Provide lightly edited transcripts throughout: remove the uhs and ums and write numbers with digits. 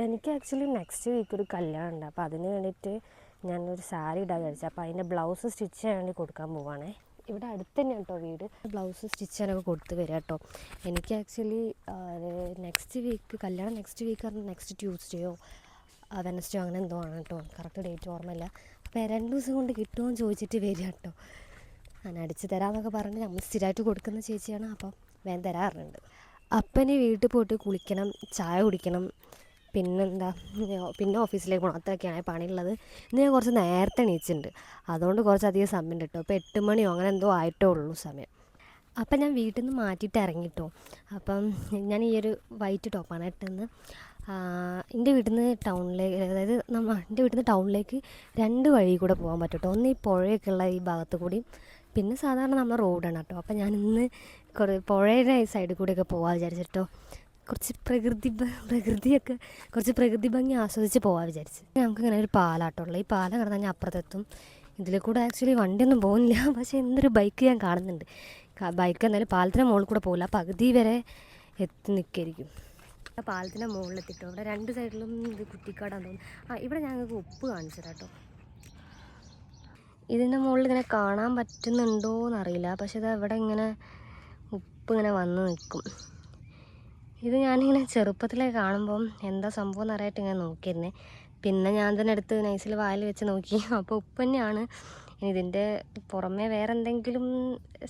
എനിക്ക് actually next week ഒരു കല്യാണം ഉണ്ട്. അപ്പോൾ അതിന് വേണ്ടിയിട്ട് ഞാനൊരു സാരി ഇടാൻ വിചാരിച്ചു. അപ്പോൾ അതിൻ്റെ ബ്ലൗസ് സ്റ്റിച്ച് ചെയ്യാൻ വേണ്ടി കൊടുക്കാൻ പോവുകയാണേ. ഇവിടെ അടുത്ത് തന്നെ കേട്ടോ വീട്. ബ്ലൗസ് സ്റ്റിച്ച് ചെയ്യാനൊക്കെ കൊടുത്ത് വരിക കേട്ടോ. എനിക്ക് ആക്ച്വലി നെക്സ്റ്റ് വീക്ക് കല്യാണം, നെക്സ്റ്റ് വീക്ക് പറഞ്ഞാൽ നെക്സ്റ്റ് ട്യൂസ്ഡേയോ വെനസ്ഡേയോ അങ്ങനെ എന്തോ ആണ് കേട്ടോ. കറക്റ്റ് ഡേറ്റ് ഓർമ്മയില്ല. അപ്പോൾ 2 ദിവസം കൊണ്ട് കിട്ടുമോ എന്ന് ചോദിച്ചിട്ട് വരിക കേട്ടോ. ഞാൻ അടിച്ച് തരാമെന്നൊക്കെ പറഞ്ഞ് നമ്മൾ സ്ഥിരമായിട്ട് കൊടുക്കുന്ന ചേച്ചിയാണ്. അപ്പം വേഗം തരാറുണ്ട്. അപ്പം ഇനി വീട്ടിൽ പോയിട്ട് കുളിക്കണം, ചായ കുടിക്കണം, പിന്നെ ഓഫീസിലേക്ക് പോകണം. അത്രയൊക്കെയാണ് പണിയുള്ളത്. ഇന്ന് ഞാൻ കുറച്ച് നേരത്തെ എണീച്ചിട്ടുണ്ട്. അതുകൊണ്ട് കുറച്ചധികം സമയം കിട്ടും. ഇപ്പോൾ 8 മണിയോ അങ്ങനെ എന്തോ ആയിട്ടേ ഉള്ളൂ സമയം. അപ്പം ഞാൻ വീട്ടിൽ നിന്ന് മാറ്റിയിട്ട് ഇറങ്ങിട്ടോ. അപ്പം ഞാൻ ഈ ഒരു വൈറ്റ് ടോപ്പാണ് ഇട്ടെന്ന്. എൻ്റെ വീട്ടിൽ നിന്ന് ടൗണിലേക്ക്, അതായത് എൻ്റെ വീട്ടിൽ നിന്ന് ടൗണിലേക്ക് 2 വഴി കൂടെ പോകാൻ പറ്റും കേട്ടോ. ഒന്ന് ഈ പുഴയൊക്കെ ഉള്ള ഈ ഭാഗത്ത് കൂടിയും, പിന്നെ സാധാരണ നമ്മൾ റോഡാണ് കേട്ടോ. അപ്പം ഞാൻ ഇന്ന് പുഴയുടെ സൈഡിൽ കൂടെയൊക്കെ പോകാൻ വിചാരിച്ചിട്ടോ. കുറച്ച് പ്രകൃതിയൊക്കെ കുറച്ച് പ്രകൃതി ഭംഗി ആസ്വദിച്ച് പോകാൻ വിചാരിച്ച്. നമുക്കിങ്ങനെ ഒരു പാലാട്ടമുള്ളത്. ഈ പാലം കിടന്നാൽ ഞാൻ അപ്പുറത്തെത്തും. ഇതിൽ കൂടെ ആക്ച്വലി വണ്ടിയൊന്നും പോകുന്നില്ല. പക്ഷേ എന്തൊരു ബൈക്ക് ഞാൻ കാണുന്നുണ്ട്. ബൈക്ക് എന്നാലും പാലത്തിൻ്റെ മുകളിൽ കൂടെ പോകില്ല, പകുതി വരെ എത്തി നിൽക്കായിരിക്കും. പാലത്തിൻ്റെ മുകളിലെത്തിട്ടോ. ഇവിടെ 2 സൈഡിലും ഇത് കുറ്റിക്കാടാന്ന് തോന്നുന്നു. ഇവിടെ ഞങ്ങൾക്ക് ഉപ്പ് കാണിച്ചു തരാം കേട്ടോ. ഇതിൻ്റെ മുകളിൽ ഇങ്ങനെ കാണാൻ പറ്റുന്നുണ്ടോ എന്നറിയില്ല. പക്ഷേ ഇത് ഇവിടെ ഇങ്ങനെ ഉപ്പ് ഇങ്ങനെ വന്ന് നിൽക്കും. ഇത് ഞാനിങ്ങനെ ചെറുപ്പത്തിലേ കാണുമ്പം എന്താ സംഭവം എന്നറിയായിട്ട് ഇങ്ങനെ നോക്കിയിരുന്നേ. പിന്നെ ഞാൻ തന്നെ എടുത്ത് നൈസിൽ വായിൽ വെച്ച് നോക്കി. അപ്പോൾ ഉപ്പ് തന്നെയാണ്. ഇനി ഇതിൻ്റെ പുറമേ വേറെ എന്തെങ്കിലും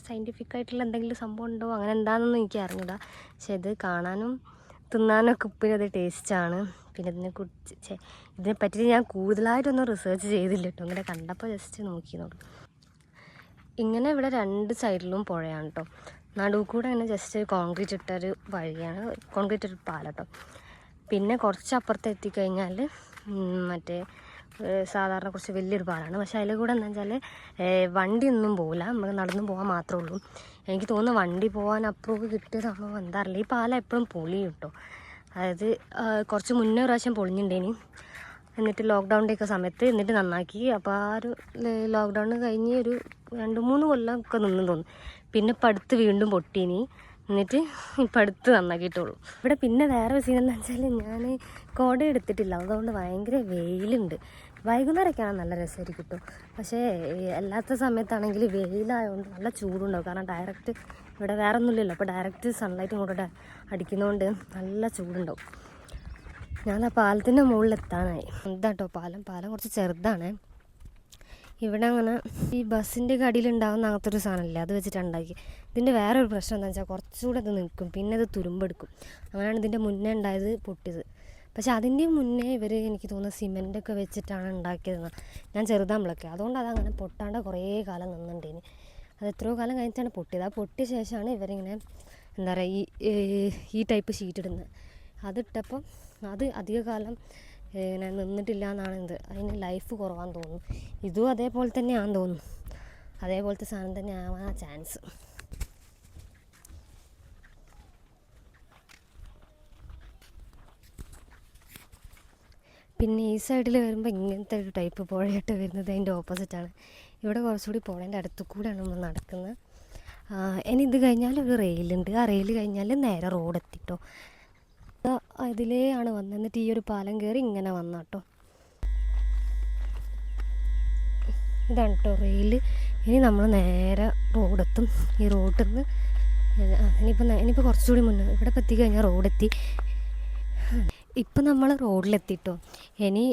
സയൻറ്റിഫിക് ആയിട്ടുള്ള എന്തെങ്കിലും സംഭവം ഉണ്ടോ അങ്ങനെ എന്താണെന്നൊന്നും എനിക്ക് അറിഞ്ഞില്ല. പക്ഷെ ഇത് കാണാനും തിന്നാനൊക്കെ ഉപ്പിനത് ടേസ്റ്റാണ്. പിന്നെ ഇതിനെ പറ്റിയിട്ട് ഞാൻ കൂടുതലായിട്ടൊന്നും റിസർച്ച് ചെയ്തില്ല കേട്ടോ. ഇങ്ങനെ കണ്ടപ്പോൾ ജസ്റ്റ് നോക്കി നോക്കും. ഇങ്ങനെ ഇവിടെ 2 സൈഡിലും പുഴയാണ് കേട്ടോ. നടുവ് കൂടെ ഇങ്ങനെ ജസ്റ്റ് കോൺക്രീറ്റ് ഇട്ടൊരു വഴിയാണ്, കോൺക്രീറ്റ് ഒരു പാലം കേട്ടോ. പിന്നെ കുറച്ച് അപ്പുറത്ത് എത്തിക്കഴിഞ്ഞാൽ മറ്റേ സാധാരണ കുറച്ച് വലിയൊരു പാലമാണ്. പക്ഷേ അതിൽ കൂടെ എന്താ വെച്ചാൽ വണ്ടിയൊന്നും പോകില്ല, നമുക്ക് നടന്നു പോകാൻ മാത്രമേ ഉള്ളൂ. എനിക്ക് തോന്നുന്നു വണ്ടി പോകാൻ അപ്രൂവ് കിട്ടിയതാണോ എന്താ അറിയില്ല. ഈ പാലം എപ്പോഴും പൊളിയും കേട്ടോ. അതായത് കുറച്ച് മുന്നേ പ്രാവശ്യം പൊളിഞ്ഞിട്ടുണ്ടേനി. എന്നിട്ട് ലോക്ക്ഡൗണിൻ്റെയൊക്കെ സമയത്ത് എന്നിട്ട് നന്നാക്കി. അപ്പോൾ ആ ഒരു ലോക്ക്ഡൗൺ കഴിഞ്ഞ് ഒരു 2-3 കൊല്ലമൊക്കെ നിന്ന് തോന്നുന്നു. പിന്നെ ഇപ്പം അടുത്ത് വീണ്ടും പൊട്ടീനി. എന്നിട്ട് ഇപ്പം അടുത്ത് നന്നാക്കിയിട്ടുള്ളൂ. ഇവിടെ പിന്നെ വേറെ സീൻ എന്താ വെച്ചാൽ ഞാൻ കുട എടുത്തിട്ടില്ല. അതുകൊണ്ട് ഭയങ്കര വെയിലുണ്ട്. വൈകുന്നേരമൊക്കെയാണ് നല്ല രസമായിരിക്കും കിട്ടും. പക്ഷേ അല്ലാത്ത സമയത്താണെങ്കിൽ വെയിലായതുകൊണ്ട് നല്ല ചൂടുണ്ടാവും. കാരണം ഡയറക്റ്റ് ഇവിടെ വേറെ ഒന്നുമില്ലല്ലോ. അപ്പോൾ ഡയറക്റ്റ് സൺലൈറ്റ് ഇങ്ങോട്ട് അടിക്കുന്നതുകൊണ്ട് നല്ല ചൂടുണ്ടാവും. ഞാൻ ആ പാലത്തിൻ്റെ മുകളിലെത്താനായി. ഇതാട്ടോ പാലം കുറച്ച് ചെറുതാണ്. ഇവിടെ അങ്ങനെ ഈ ബസ്സിൻ്റെ അടിയിലുണ്ടാകുന്ന അങ്ങനത്തെ ഒരു സാധനമില്ല, അത് വെച്ചിട്ടാണ് ഉണ്ടാക്കി. ഇതിൻ്റെ വേറൊരു പ്രശ്നം എന്താണെന്ന് വെച്ചാൽ കുറച്ചുകൂടെ അത് നിൽക്കും, പിന്നെ അത് തുരുമ്പെടുക്കും. അങ്ങനെയാണ് ഇതിൻ്റെ മുന്നേ ഉണ്ടായത് പൊട്ടിയത്. പക്ഷെ അതിൻ്റെ മുന്നേ ഇവർ എനിക്ക് തോന്നുന്നു സിമെൻറ്റൊക്കെ വെച്ചിട്ടാണ് ഉണ്ടാക്കിയതെന്ന്. ഞാൻ ചെറുതാകുമ്പോഴൊക്കെ, അതുകൊണ്ട് അതങ്ങനെ പൊട്ടാണ്ട് കുറേ കാലം നിന്നുണ്ടേന്. അത് എത്രയോ കാലം കഴിഞ്ഞിട്ടാണ് പൊട്ടിയത്. ആ പൊട്ടിയ ശേഷമാണ് ഇവരിങ്ങനെ എന്താ പറയുക ഈ ടൈപ്പ് ഷീറ്റ് ഇടുന്നത്. അതിട്ടപ്പം അത് അധികകാലം ഇങ്ങനെ നിന്നിട്ടില്ല എന്നാണ് ഇത്. അതിന് ലൈഫ് കുറവാന്ന് തോന്നുന്നു. ഇതും അതേപോലെ തന്നെയാണെന്ന് തോന്നുന്നു. അതേപോലത്തെ സാധനം തന്നെ ആവാൻ ചാൻസ്. പിന്നെ ഈ സൈഡിൽ വരുമ്പോൾ ഇങ്ങനത്തെ ഒരു ടൈപ്പ് പുഴയായിട്ട് വരുന്നത് അതിൻ്റെ ഓപ്പോസിറ്റാണ്. ഇവിടെ കുറച്ചുകൂടി പുഴേൻ്റെ അടുത്ത് കൂടെയാണ് നമ്മൾ നടക്കുന്നത്. ഇനി ഇത് കഴിഞ്ഞാൽ ഒരു റെയിലുണ്ട്. ആ റെയിൽ കഴിഞ്ഞാൽ നേരെ റോഡ് എത്തിട്ടോ. ഇതിലേ ആണ് വന്നത്. എന്നിട്ട് ഈ ഒരു പാലം കയറി ഇങ്ങനെ വന്ന കേട്ടോ. ഇതാണ് കേട്ടോ റെയിൽ. ഇനി നമ്മൾ നേരെ റോഡെത്തും. ഈ റോഡിൽ നിന്ന് ഇനിയിപ്പോൾ കുറച്ചുകൂടി മുന്നേ ഇവിടെ എത്തിക്കഴിഞ്ഞാൽ റോഡെത്തി. ഇപ്പം നമ്മൾ റോഡിലെത്തിട്ടോ. ഇനി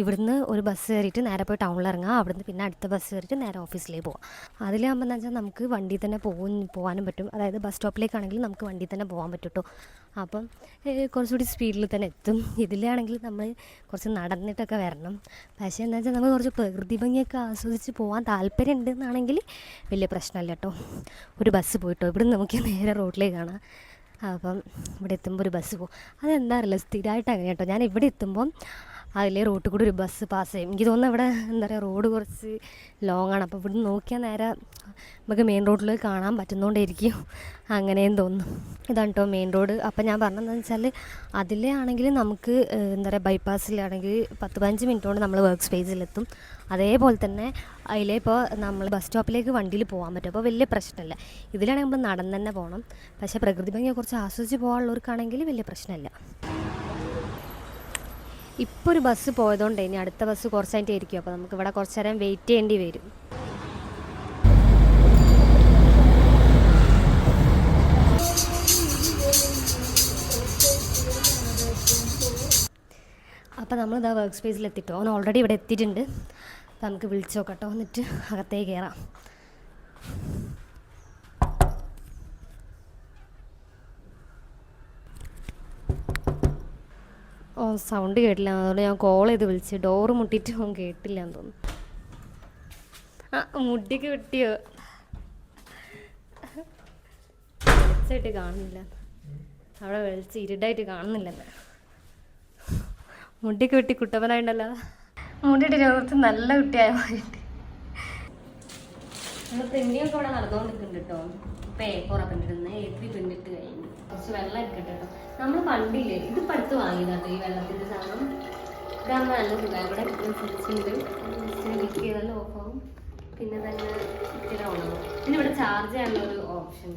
ഇവിടുന്ന് ഒരു ബസ് കയറിയിട്ട് നേരെ പോയി ടൗണിൽ ഇറങ്ങാം. അവിടുന്ന് പിന്നെ അടുത്ത ബസ് കയറിയിട്ട് നേരെ ഓഫീസിലേക്ക് പോകാം. അതിലാകുമ്പോൾ എന്താ വെച്ചാൽ നമുക്ക് വണ്ടി തന്നെ പോകാനും പറ്റും. അതായത് ബസ് സ്റ്റോപ്പിലേക്കാണെങ്കിൽ നമുക്ക് വണ്ടി തന്നെ പോകാൻ പറ്റും കേട്ടോ. അപ്പം കുറച്ചുകൂടി സ്പീഡിൽ തന്നെ എത്തും. ഇതിലാണെങ്കിൽ നമ്മൾ കുറച്ച് നടന്നിട്ടൊക്കെ വരണം. പക്ഷേ എന്താ വെച്ചാൽ നമുക്ക് കുറച്ച് പ്രകൃതി ഭംഗിയൊക്കെ ആസ്വദിച്ച് പോകാൻ താല്പര്യം ഉണ്ടെന്നാണെങ്കിൽ വലിയ പ്രശ്നമില്ല കേട്ടോ. ഒരു ബസ് പോയിട്ടോ. ഇവിടുന്ന് നമുക്ക് നേരെ റോഡിലേക്ക് കാണാം. അപ്പം ഇവിടെ എത്തുമ്പോൾ ഒരു ബസ് പോകും. അതെന്താ അറിയില്ല, സ്ഥിരമായിട്ട് അങ്ങനെ കേട്ടോ. ഞാൻ ഇവിടെ എത്തുമ്പം അതിലെ റോട്ടിൽ കൂടി ഒരു ബസ് പാസ് ചെയ്യും. എനിക്ക് തോന്നുന്നു ഇവിടെ എന്താ പറയുക റോഡ് കുറച്ച് ലോങ്ങാണ്. അപ്പോൾ ഇവിടെ നോക്കിയാൽ നേരെ നമുക്ക് മെയിൻ റോഡിൽ കാണാൻ പറ്റുന്നതുകൊണ്ടായിരിക്കും അങ്ങനെയും തോന്നുന്നു. ഇതാണ് കേട്ടോ മെയിൻ റോഡ്. അപ്പം ഞാൻ പറഞ്ഞതെന്ന് വെച്ചാൽ അതിലെ ആണെങ്കിൽ നമുക്ക് എന്താ പറയുക ബൈപ്പാസിലാണെങ്കിൽ 10-15 മിനിറ്റ് കൊണ്ട് നമ്മൾ വർക്ക് സ്പേസിലെത്തും. അതേപോലെ തന്നെ അതിലിപ്പോൾ നമ്മൾ ബസ് സ്റ്റോപ്പിലേക്ക് വണ്ടിയിൽ പോകാൻ പറ്റും. അപ്പോൾ വലിയ പ്രശ്നമില്ല. ഇതിലാണെങ്കിൽ നമ്മൾ നടന്ന് തന്നെ പോകണം. പക്ഷേ പ്രകൃതി ഭംഗിയെ കുറച്ച് ആസ്വദിച്ച് പോകാനുള്ളവർക്കാണെങ്കിൽ വലിയ പ്രശ്നമില്ല. ഇപ്പോൾ ഒരു ബസ് പോയതുകൊണ്ട് ഇനി അടുത്ത ബസ് കുറച്ചായിട്ട് ആയിരിക്കും. അപ്പോൾ നമുക്ക് ഇവിടെ കുറച്ച് നേരം വെയിറ്റ് ചെയ്യേണ്ടി വരും. അപ്പോൾ നമ്മളിതാ വർക്ക് സ്പേസിൽ എത്തിട്ടോ. അവൻ ഓൾറെഡി ഇവിടെ എത്തിയിട്ടുണ്ട്. അപ്പോൾ നമുക്ക് വിളിച്ചു നോക്കട്ടോ, എന്നിട്ട് അകത്തേക്ക് കയറാം. സൗണ്ട് കേട്ടില്ല, അതുകൊണ്ട് ഞാൻ കോൾ ചെയ്ത് വിളിച്ച്. ഡോറ് മുട്ടിയിട്ട് അവൻ കേട്ടില്ല എന്ന് തോന്നുന്നു. മുടിക്ക് കിട്ടിയോ? വെളിച്ചായിട്ട് കാണുന്നില്ല, അവിടെ വെളിച്ച് ഇരുടായിട്ട് കാണുന്നില്ലല്ലോ. മുടിക്ക് വെട്ടി കുട്ടപ്പനായിട്ടല്ലോ. മുടിയിട്ട് ചോദിച്ച് നല്ല കുട്ടിയായ മാറിയിട്ട്. നമ്മൾ പ്രിന്റിങ്ങൊക്കെ ഇവിടെ നടന്നുകൊണ്ടിരിക്കുന്നുണ്ട് കേട്ടോ. ഇപ്പം A4 പ്രിന്റിടുന്നത്, A3 പ്രിന്റിട്ട് കഴിഞ്ഞു. കുറച്ച് വെള്ളം എടുക്കട്ടെ കേട്ടോ. നമ്മൾ പണ്ടില്ലേ ഇത് പടുത്ത് വാങ്ങിയതാട്ടോ ഈ വെള്ളത്തിൻ്റെ സാധനം. ഇതാകുമ്പോൾ നല്ല സുഖം. ഇവിടെ സെൻസുണ്ട്, ക്ലിക്ക് ചെയ്താലും ഓഫാവും, പിന്നെ തന്നെ ഇത്തിരി ഓണാവും. പിന്നെ ഇവിടെ ചാർജ് ചെയ്യാനുള്ള ഒരു ഓപ്ഷൻ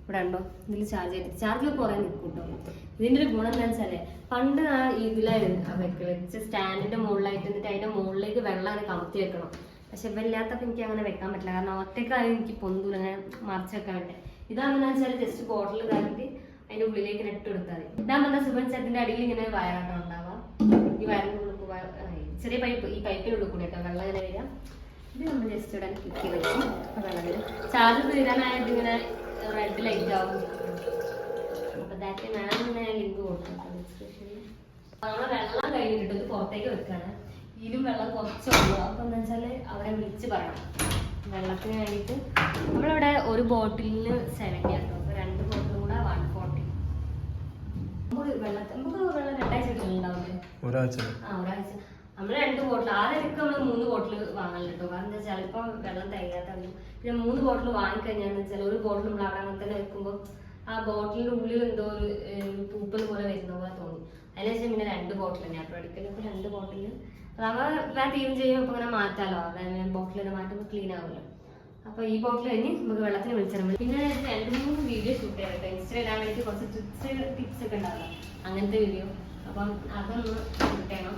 ഇവിടെ ഉണ്ടോ, ഇതിൽ ചാർജ് ചെയ്തിട്ട് ചാർജിൽ കുറേ നിൽക്കും കേട്ടോ. ഇതിൻ്റെ ഒരു ഗുണം എന്താ വെച്ചാൽ പണ്ട് ആ ഇതിലായിരുന്നു വെച്ച് സ്റ്റാൻഡിൻ്റെ മുകളിലായിട്ട്, എന്നിട്ട് അതിൻ്റെ മുകളിലേക്ക് വെള്ളം അങ്ങനെ കമത്തി വെക്കണം. പക്ഷെ ഇല്ലാത്തപ്പോൾ എനിക്ക് അങ്ങനെ വെക്കാൻ പറ്റില്ല, കാരണം ഒറ്റക്കാരും എനിക്ക് പൊന്തൂല, അങ്ങനെ മറിച്ച് വെക്കാൻ വേണ്ടി. ഇതാകുമ്പോൾ വെച്ചാൽ ജസ്റ്റ് ബോട്ടിൽ ഇതാക്കിയിട്ട് അതിൻ്റെ ഉള്ളിലേക്ക് ഇട്ട് കൊടുത്താൽ മതി. ഇതാകുമ്പോൾ സുബൻ ചത്തിൻ്റെ അടിയിൽ ഇങ്ങനെ വയറാട്ടം ഉണ്ടാവാം. ഈ വയറിൻ്റെ ഉള്ളിൽ ചെറിയ പൈപ്പ്, ഈ പൈപ്പിനുള്ളിൽ കൂടി കേട്ടോ വെള്ളം ഇങ്ങനെ വരിക. ഇത് നമ്മൾ ജസ്റ്റ് ഇവിടെ ക്ലിക്ക് ചെയ്ത് വെച്ച് വെള്ളം വരും. ചാർജ് തീരാനായത് ഇങ്ങനെ റെഡ് ലൈറ്റ് ആവും. അപ്പോൾ ദാറ്റ് ഞാനിങ്ങനെ ലിങ്ക് കൊടുക്കും ഡിസ്ക്രിപ്ഷനിൽ. നമ്മൾ വെള്ളം കഴിഞ്ഞിട്ട് ഇത് പുറത്തേക്ക് വെക്കുകയാണ്. ഇതിലും വെള്ളം കുറച്ചുള്ളൂ. അപ്പോൾ എന്താ വെച്ചാൽ അവിടെ വിളിച്ച് പറയണം വെള്ളത്തിന് വേണ്ടിയിട്ട്. നമ്മളിവിടെ ഒരു ബോട്ടിലിന് 70 ആട്ടോ. അപ്പോൾ 2 ബോട്ടിലും കൂടെ 140. നമുക്ക് വെള്ളം 2 ആഴ്ച ഉണ്ടാവില്ലേ? ഒരാഴ്ച. നമ്മൾ 2 ബോട്ടിൽ ആദ്യമൊക്കെ നമ്മൾ 3 ബോട്ടിൽ വാങ്ങാൻ കേട്ടോ. കാരണം എന്താ വെച്ചാൽ ചിലപ്പോൾ വെള്ളം തികയാത്തത്. പിന്നെ 3 ബോട്ടിൽ വാങ്ങിക്കഴിഞ്ഞാന്ന് വെച്ചാൽ ഒരു ബോട്ടിൽ നമ്മൾ അവിടെ അങ്ങനെ തന്നെ വെക്കുമ്പോൾ ആ ബോട്ടിലിൻ്റെ ഉള്ളിൽ എന്തോ ഒരു പൂപ്പൽ പോലെ വരുന്ന പോലെ തോന്നി. അതിനുശേഷം പിന്നെ 2 ബോട്ടിൽ ഞാൻ അപ്പോൾ എടുക്കലപ്പോൾ 2 ബോട്ടിൽ നമ്മൾ ക്ലീൻ ചെയ്യുമ്പോൾ ഇപ്പോൾ അങ്ങനെ മാറ്റാമല്ലോ. ബോട്ടിലിനെ മാറ്റുമ്പോൾ ക്ലീൻ ആവുമല്ലോ. അപ്പോൾ ഈ ബോട്ടിൽ കഴിഞ്ഞ് നമുക്ക് വെള്ളത്തിന് വിളിച്ചാൽ മതി. പിന്നെ 2-3 വീഡിയോ ഷൂട്ട് ചെയ്യാം കേട്ടോ. ഇൻസ്റ്റയിലാൻ വേണ്ടി കുറച്ച് ടിപ്സ് ഒക്കെ ഉണ്ടാവില്ല, അങ്ങനത്തെ വീഡിയോ. അപ്പം അതൊന്ന് ഷൂട്ട് ചെയ്യണം.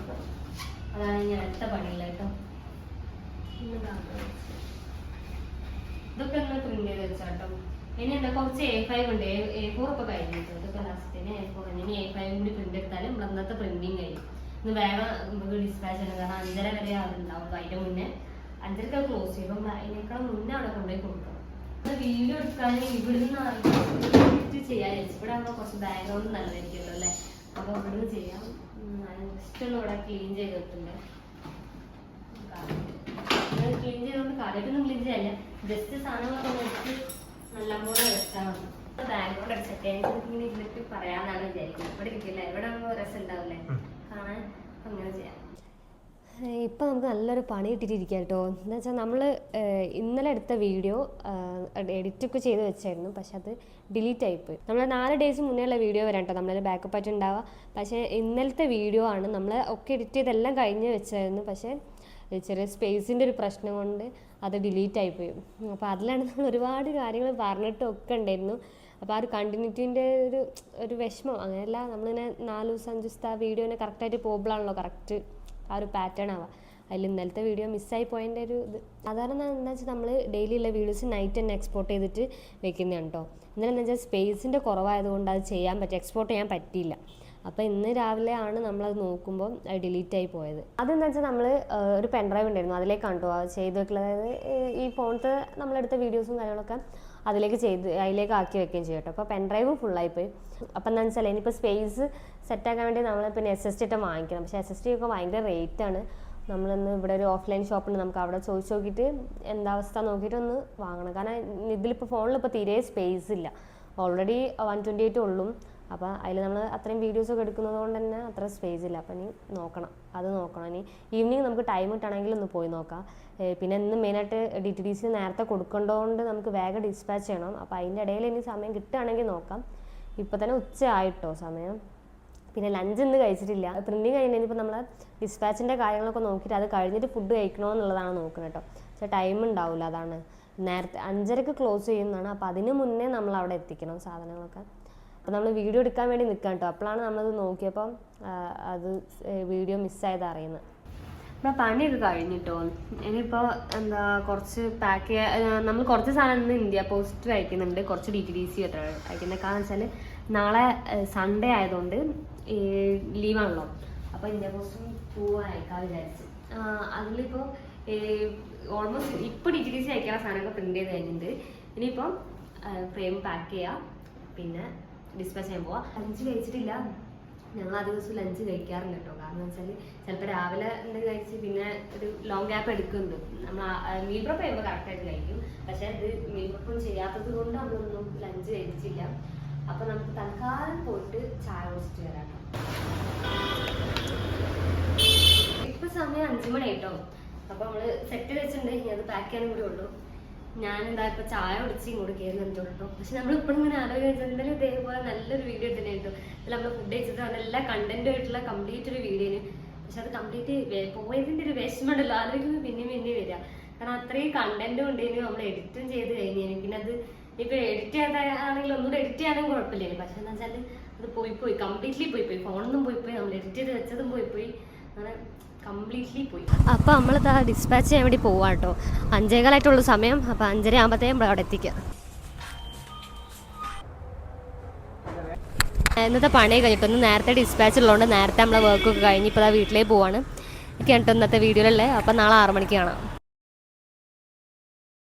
അതാണ് ഞാൻ അടുത്ത പണിയില്ല കേട്ടോ. ഇതൊക്കെ ഒന്ന് പ്രിന്റ് ചെയ്ത് വെച്ചാട്ടോ. ഇനി എന്താ കുറച്ച് A5 ഉണ്ട്, A4 ഒക്കെ കഴിഞ്ഞിട്ട്. ഇതൊക്കെ ലാസ്റ്റിന് A4 ഇനി A5 കൂടി പ്രിന്റ് എടുത്താലും നമ്മൾ അന്നത്തെ പ്രിന്റിങ് കഴിയും. ഇന്ന് വേറെ നമുക്ക് ഡിസ്പാച്ച് ചെയ്യണം, കാരണം 5:30 വരെ അതുണ്ടാവും. അതിൻ്റെ മുന്നേ 5:30 ക്ലോസ് ചെയ്യും. അപ്പം അതിനേക്കാൾ മുന്നേ അവിടെ കൊണ്ടുപോയി കൊടുക്കണം. വീഡിയോ എടുക്കാൻ ഇവിടുന്ന് ചെയ്യാൻ ഇവിടെ ആകുമ്പോൾ കുറച്ച് ബാക്ക്ഗ്രൗണ്ട് നല്ലതായിരിക്കുമല്ലോ അല്ലേ. അപ്പോൾ ഇവിടുന്ന് ചെയ്യാം. ജസ്റ്റ് ഇവിടെ ക്ലീൻ ചെയ്തിട്ടുണ്ട്. ക്ലീൻ ചെയ്തുകൊണ്ട് കാര്യമായിട്ടൊന്നും ക്ലീൻ ചെയ്യാനില്ല, ജസ്റ്റ് സാധനങ്ങളൊക്കെ വെച്ച് നല്ലപോലെ വെച്ചാൽ മതി. ബാക്ക്ഗ്രൗണ്ട് അടിച്ചിട്ട് ഇങ്ങനെ ഇരുന്നിട്ട് പറയാമെന്നാണ് വിചാരിക്കുന്നത്. ഇവിടെ ഇരിക്കില്ല, ഇവിടെ ആകുമ്പോൾ രസം ഉണ്ടാവില്ലേ കാണാൻ. അങ്ങനെ ചെയ്യാം. ഇപ്പം നമുക്ക് നല്ലൊരു പണി കിട്ടിയിട്ടിരിക്കുക കേട്ടോ. എന്താ വെച്ചാൽ നമ്മൾ ഇന്നലെ എടുത്ത വീഡിയോ എഡിറ്റൊക്കെ ചെയ്ത് വെച്ചായിരുന്നു, പക്ഷെ അത് ഡിലീറ്റ് ആയിപ്പോയി. നമ്മൾ 4 ഡേയ്സ് മുന്നേ ഉള്ള വീഡിയോ വരാം കേട്ടോ നമ്മളതിൽ ബാക്കപ്പ് ആയിട്ട് ഉണ്ടാവുക. പക്ഷേ ഇന്നലത്തെ വീഡിയോ ആണ് നമ്മൾ ഒക്കെ എഡിറ്റ് ചെയ്തെല്ലാം കഴിഞ്ഞ് വെച്ചായിരുന്നു. പക്ഷേ ചെറിയ സ്പേസിൻ്റെ ഒരു പ്രശ്നം കൊണ്ട് അത് ഡിലീറ്റ് ആയിപ്പോയി. അപ്പോൾ അതിലാണ് നമ്മൾ ഒരുപാട് കാര്യങ്ങൾ പറഞ്ഞിട്ടൊക്കെ ഉണ്ടായിരുന്നു. അപ്പോൾ ആ ഒരു കണ്ടിന്യൂറ്റീൻ്റെ ഒരു വിഷമം. അങ്ങനെയല്ല, നമ്മളിങ്ങനെ 4 ദിവസം 5 ദിവസത്തെ ആ വീഡിയോനെ കറക്റ്റായിട്ട് പോകുമ്പോഴാണല്ലോ കറക്റ്റ് ആ ഒരു പാറ്റേൺ ആവുക. അതിൽ ഇന്നലത്തെ വീഡിയോ മിസ്സായി പോയതിൻ്റെ ഒരു ഇത്. സാധാരണ എന്താ വെച്ചാൽ നമ്മൾ ഡെയിലി ഉള്ള വീഡിയോസ് നൈറ്റ് തന്നെ എക്സ്പോർട്ട് ചെയ്തിട്ട് വെക്കുന്നതാണ് കേട്ടോ. ഇന്നലെ എന്താ വെച്ചാൽ സ്പേസിൻ്റെ കുറവായതുകൊണ്ട് അത് ചെയ്യാൻ പറ്റും, എക്സ്പോർട്ട് ചെയ്യാൻ പറ്റിയില്ല. അപ്പോൾ ഇന്ന് രാവിലെ ആണ് നമ്മളത് നോക്കുമ്പോൾ അത് ഡിലീറ്റ് ആയി പോയത്. അതെന്താ വെച്ചാൽ നമ്മൾ ഒരു പെൻഡ്രൈവ് ഉണ്ടായിരുന്നു, അതിലേക്ക് കണ്ടു ചെയ്ത് വെക്കുന്നത്. അതായത് ഈ ഫോണിൽ നമ്മളെടുത്ത വീഡിയോസും കാര്യങ്ങളൊക്കെ അതിലേക്ക് ആക്കി വെക്കുകയും ചെയ്യും കേട്ടോ. അപ്പോൾ പെൻഡ്രൈവും ഫുള്ളായിപ്പോയി. അപ്പോൾ എന്താണെന്ന് വെച്ചാൽ ഇനിയിപ്പോൾ സ്പേസ് സെറ്റാക്കാൻ വേണ്ടി നമ്മൾ പിന്നെ SSD ഒക്കെ വാങ്ങിക്കണം. പക്ഷേ SSD ഒക്കെ ഭയങ്കര റേറ്റാണ്. നമ്മളിന്ന് ഇവിടെ ഒരു ഓഫ്ലൈൻ ഷോപ്പുണ്ട്, നമുക്ക് അവിടെ ചോദിച്ച് നോക്കിയിട്ട് എന്താ അവസ്ഥ നോക്കിയിട്ട് ഒന്ന് വാങ്ങണം. കാരണം ഇതിലിപ്പോൾ ഫോണിലിപ്പോൾ തീരെ സ്പേസ് ഇല്ല, ഓൾറെഡി 128 ഉള്ളൂ. അപ്പോൾ അതിൽ നമ്മൾ അത്രയും വീഡിയോസൊക്കെ എടുക്കുന്നത് കൊണ്ട് തന്നെ അത്ര സ്പേസ് ഇല്ല. അപ്പോൾ ഇനി നോക്കണം. ഇനി ഈവനിങ് നമുക്ക് ടൈം കിട്ടണമെങ്കിൽ ഒന്ന് പോയി നോക്കാം. പിന്നെ ഇന്ന് മെയിനായിട്ട് DTDC നേരത്തെ കൊടുക്കേണ്ടതുകൊണ്ട് നമുക്ക് വേഗം ഡിസ്പാച്ച് ചെയ്യണം. അപ്പോൾ അതിൻ്റെ ഇടയിൽ ഇനി സമയം കിട്ടുകയാണെങ്കിൽ നോക്കാം. ഇപ്പോൾ തന്നെ ഉച്ച ആയിട്ടോ സമയം. പിന്നെ ലഞ്ച് ഇന്ന് കഴിച്ചിട്ടില്ല. പ്രിൻറ്റിങ് കഴിഞ്ഞിപ്പോൾ നമ്മൾ ഡിസ്പാച്ചിൻ്റെ കാര്യങ്ങളൊക്കെ നോക്കിയിട്ട് അത് കഴിഞ്ഞിട്ട് ഫുഡ് കഴിക്കണോ എന്നുള്ളതാണ് നോക്കുന്നത് കേട്ടോ. പക്ഷേ ടൈം ഉണ്ടാവില്ല, അതാണ്. നേരത്തെ 5:30 ക്ലോസ് ചെയ്യുന്നതാണ്. അപ്പോൾ അതിന് മുന്നേ നമ്മൾ അവിടെ എത്തിക്കണം സാധനങ്ങളൊക്കെ. അപ്പോൾ നമ്മൾ വീഡിയോ എടുക്കാൻ വേണ്ടി നിൽക്കാം കേട്ടോ. അപ്പോഴാണ് നമ്മളത് നോക്കിയപ്പം അത് വീഡിയോ മിസ്സായത് അറിയുന്നത്. നമ്മുടെ പണിയൊക്കെ കഴിഞ്ഞിട്ടോ. ഇനിയിപ്പോൾ എന്താ കുറച്ച് പാക്ക് ചെയ്യാൻ നമ്മൾ കുറച്ച് സാധനം ഇന്ന് ഇന്ത്യ പോസ്റ്റ് അയക്കുന്നുണ്ട്, കുറച്ച് DTDC അയക്കുന്നത്. കാരണം വെച്ചാൽ നാളെ സൺഡേ ആയതുകൊണ്ട് ലീവാണല്ലോ. അപ്പോൾ ഇന്ത്യ പോസ്റ്റും പോവാൻ അയക്കാൻ വിചാരിച്ചു. അതിലിപ്പോൾ ഓൾമോസ്റ്റ് ഇപ്പോൾ DTDC അയക്കാനുള്ള സാധനമൊക്കെ പ്രിന്റ് ചെയ്ത് കഴിഞ്ഞിട്ടുണ്ട്. ഇനിയിപ്പം ഫ്രെയിം പാക്ക് ചെയ്യുക, പിന്നെ ഡിസ്പാച്ച് ചെയ്യാൻ പോവാം. ലഞ്ച് കഴിച്ചിട്ടില്ല. ഞങ്ങൾ ആ ദിവസം ലഞ്ച് കഴിക്കാറില്ല കേട്ടോ. കാരണം എന്ന് വെച്ചാൽ ചിലപ്പോൾ രാവിലെ എന്തെങ്കിലും കഴിച്ച് പിന്നെ ഒരു ലോങ് ഗ്യാപ്പ് എടുക്കുന്നുണ്ട്. നമ്മൾ മീൽ പ്രപ്പ് ചെയ്യുമ്പോൾ കറക്റ്റായിട്ട് കഴിക്കും. പക്ഷേ ഇത് മീൽ പ്രപ്പ് ചെയ്യാത്തത് കൊണ്ട് നമ്മളൊന്നും ലഞ്ച് കഴിച്ചില്ല. അപ്പോൾ നമുക്ക് തൽക്കാലം പോയിട്ട് ചായ കുടിച്ചിട്ട് വരാം കേട്ടോ. ഇപ്പം സമയം 5 മണി ആയിട്ടോ. അപ്പോൾ നമ്മൾ സെറ്റ് വെച്ചിട്ടുണ്ട്, ഇനി അത് പാക്ക് ചെയ്യാനും കൂടി ഉള്ളൂ. ഞാനെന്താ ഇപ്പോൾ ചായ കുടിച്ച് ഇങ്ങോട്ട് കയറി നിന്നിട്ടുള്ളൂ കേട്ടോ. പക്ഷെ നമ്മളിപ്പോഴും ഇങ്ങനെ ആലോചിച്ച് എന്തായാലും ഇതേപോലെ നല്ലൊരു വീഡിയോ തന്നെ കേട്ടോ. അതിൽ നമ്മൾ ഫുഡ് കഴിച്ചത് നല്ല കണ്ടന്റ് ആയിട്ടുള്ള കംപ്ലീറ്റ് ഒരു വീഡിയോന്. പക്ഷെ അത് കംപ്ലീറ്റ് പോയതിൻ്റെ ഒരു വിഷമമുണ്ടല്ലോ, ആലോചിക്കുമ്പോൾ പിന്നെയും വരിക. കാരണം അത്രയും കണ്ടന്റും ഉണ്ടെങ്കിലും നമ്മൾ എഡിറ്റും ചെയ്ത് കഴിഞ്ഞാൽ പിന്നെ അത് ഇപ്പോൾ എഡിറ്റ് ചെയ്താണെങ്കിൽ ഒന്നുകൂടെ എഡിറ്റ് ചെയ്യാനും കുഴപ്പമില്ല. പക്ഷെ എന്ന് വെച്ചാൽ അത് പോയി കംപ്ലീറ്റ്ലി പോയി ഫോണൊന്നും പോയി നമ്മൾ എഡിറ്റ് ചെയ്ത് വെച്ചതും പോയി അങ്ങനെ കംപ്ലീറ്റ്ലി പോയി. അപ്പോൾ നമ്മളിതാ ഡിസ്പാച്ച് ചെയ്യാൻ വേണ്ടി പോവാം കേട്ടോ. 5:15 സമയം. അപ്പോൾ 5:30 ആകുമ്പോഴത്തേക്കും നമ്മൾ അവിടെ എത്തിക്കുക. ഇന്നത്തെ പണി കഴിഞ്ഞിട്ടൊന്ന് നേരത്തെ ഡിസ്പാച്ച് ഉള്ളതുകൊണ്ട് നേരത്തെ നമ്മളെ വർക്കൊക്കെ കഴിഞ്ഞ് ഇപ്പോൾ വീട്ടിലേക്ക് പോവാണ്. എനിക്ക് കേട്ടോ ഇന്നത്തെ വീഡിയോയിലല്ലേ. അപ്പോൾ നാളെ 6 മണിക്ക് കാണാം.